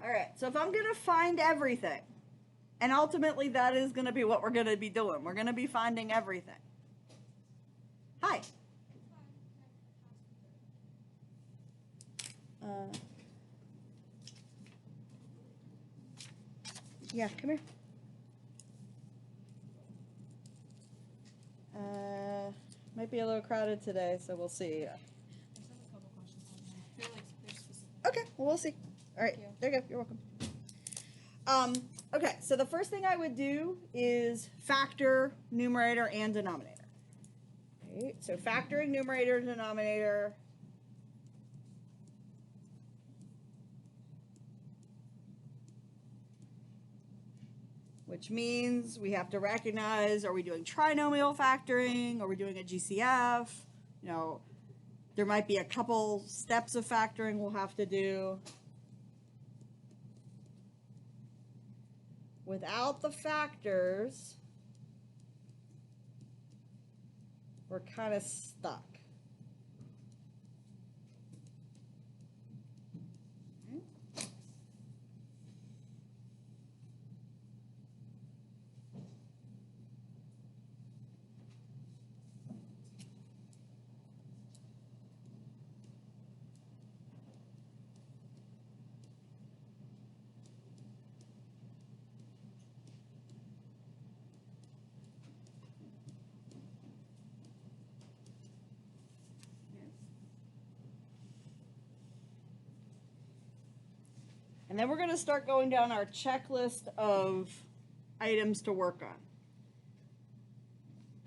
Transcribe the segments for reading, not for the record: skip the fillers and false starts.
All right, so if I'm going to find everything, and ultimately that is going to be what we're going to be doing, we're going to be finding everything. Hi. Yeah, come here. Might be a little crowded today, so we'll see. Okay, well, we'll see. All right, there you go. You're welcome. Okay, so the first thing I would do is factor numerator and denominator. Okay, so factoring numerator and denominator. Which means we have to recognize, are we doing trinomial factoring? Are we doing a GCF? You know, there might be a couple steps of factoring we'll have to do. Without the factors, we're kind of stuck. And then we're going to start going down our checklist of items to work on.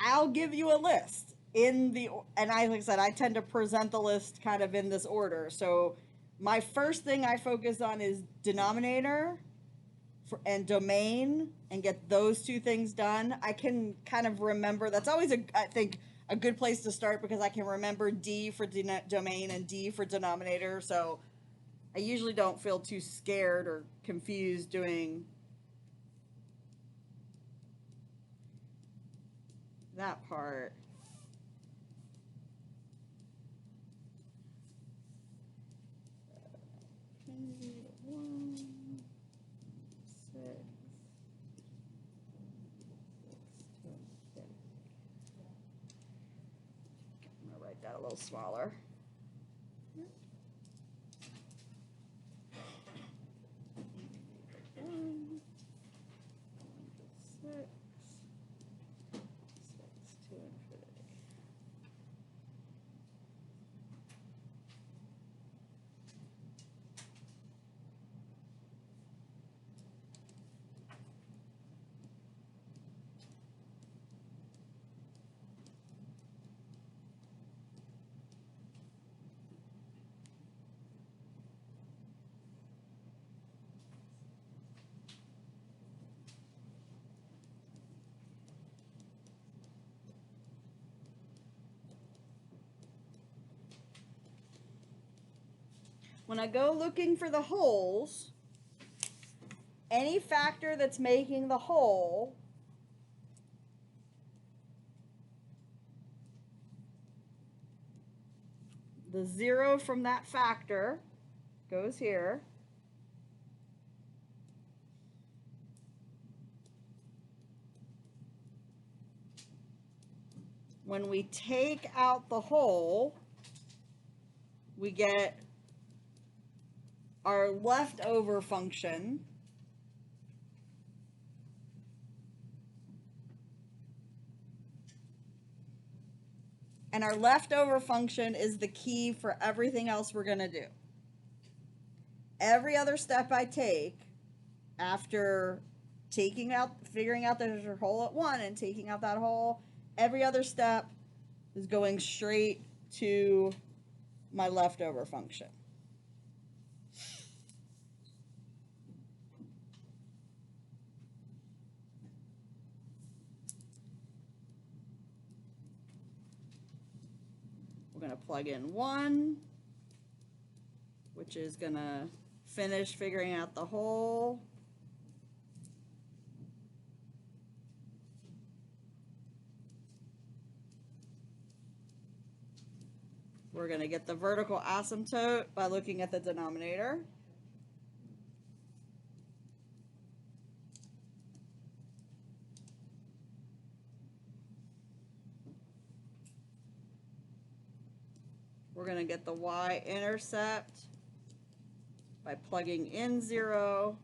I'll give you a list and like I said, I tend to present the list kind of in this order. So my first thing I focus on is denominator and domain, and get those two things done. I can kind of remember, that's always I think a good place to start, because I can remember D for domain and D for denominator. So I usually don't feel too scared or confused doing that part. I'm going to write that a little smaller. When I go looking for the wholes, any factor that's making the whole the 0 from that factor goes here. When we take out the whole, we get our leftover function. And our leftover function is the key for everything else we're going to do. Every other step I take after figuring out there's a hole at 1 and taking out that hole, every other step is going straight to my leftover function. We're going to plug in 1, which is going to finish figuring out the hole. We're going to get the vertical asymptote by looking at the denominator. we're going to get the y-intercept by plugging in 0.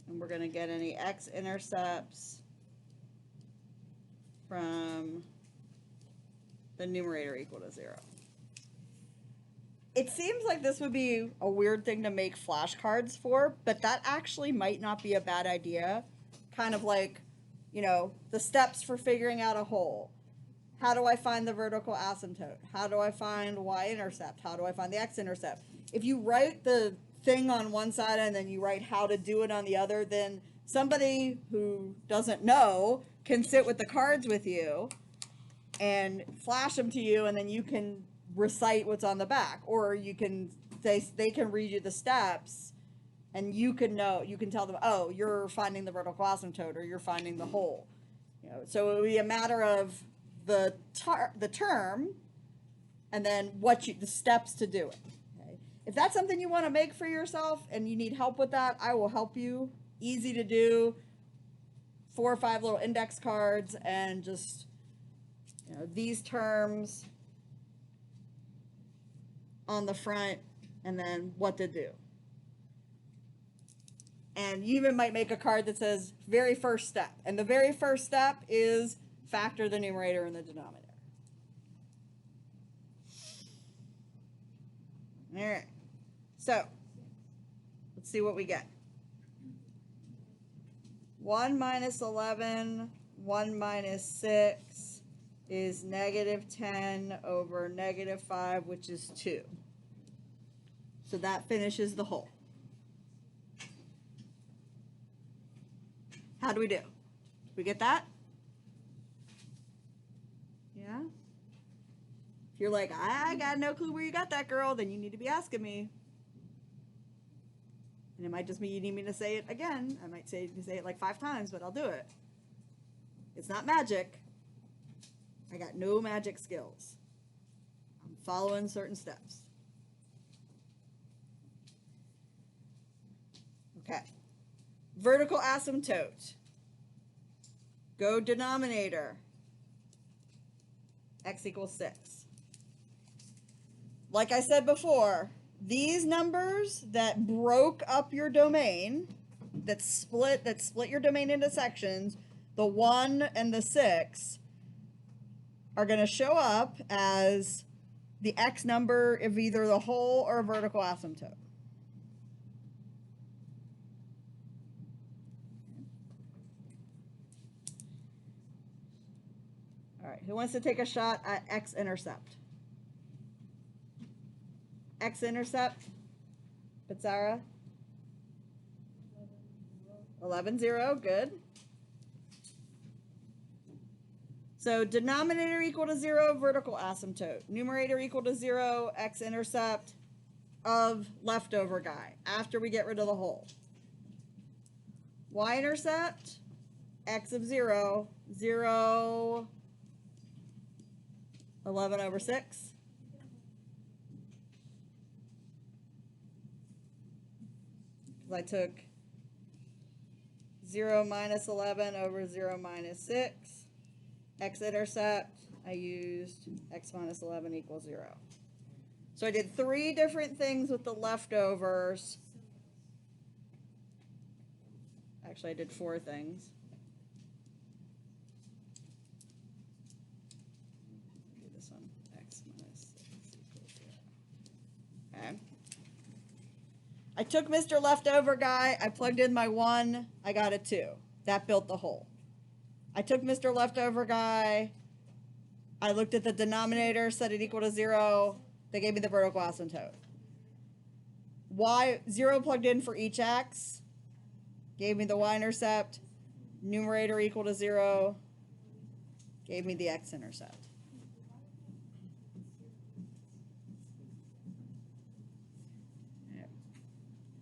And we're going to get any x-intercepts from the numerator equal to 0. It seems like this would be a weird thing to make flashcards for, but that actually might not be a bad idea. Kind of like, you know, the steps for figuring out a hole. How do I find the vertical asymptote? How do I find y-intercept? How do I find the x-intercept? If you write the thing on one side and then you write how to do it on the other, then somebody who doesn't know can sit with the cards with you and flash them to you, and then you can recite what's on the back, or you can they can read you the steps, and you can tell them, oh, you're finding the vertical asymptote or you're finding the hole. You know, so it would be a matter of the term, and then the steps to do it. Okay? If that's something you want to make for yourself and you need help with that, I will help you. Easy to do. 4 or 5 little index cards, and just, you know, these terms on the front, and then what to do. And you even might make a card that says very first step. And the very first step is factor the numerator and the denominator. All right. So let's see what we get. 1 minus 11, 1 minus 6 is negative 10 over negative 5, which is 2. So that finishes the whole. How do we do? We get that? Yeah? If you're like, I got no clue where you got that, girl, then you need to be asking me. And it might just be you need me to say it again. I might say it like 5 times, but I'll do it. It's not magic. I got no magic skills. I'm following certain steps. Okay. Vertical asymptote. Go denominator. X equals 6. Like I said before, these numbers that broke up your domain, that split your domain into sections, the 1 and the 6, are going to show up as the x number of either the whole or a vertical asymptote. All right, who wants to take a shot at x-intercept? X-intercept, Pizzara? 11,0, good. So denominator equal to 0, vertical asymptote. Numerator equal to 0, x-intercept of leftover guy, after we get rid of the whole. Y-intercept, x of 0, 0, 11 over 6. Because I took 0 minus 11 over 0 minus 6. X-intercept, I used x minus 11 equals 0. So I did 3 different things with the leftovers. Actually, I did 4 things. Do this one, x minus 6 equals 0. Okay. I took Mr. Leftover guy, I plugged in my 1, I got a 2. That built the whole. I took Mr. Leftover guy, I looked at the denominator, set it equal to 0, they gave me the vertical asymptote. Y, 0 plugged in for each x, gave me the y-intercept, numerator equal to 0, gave me the x-intercept.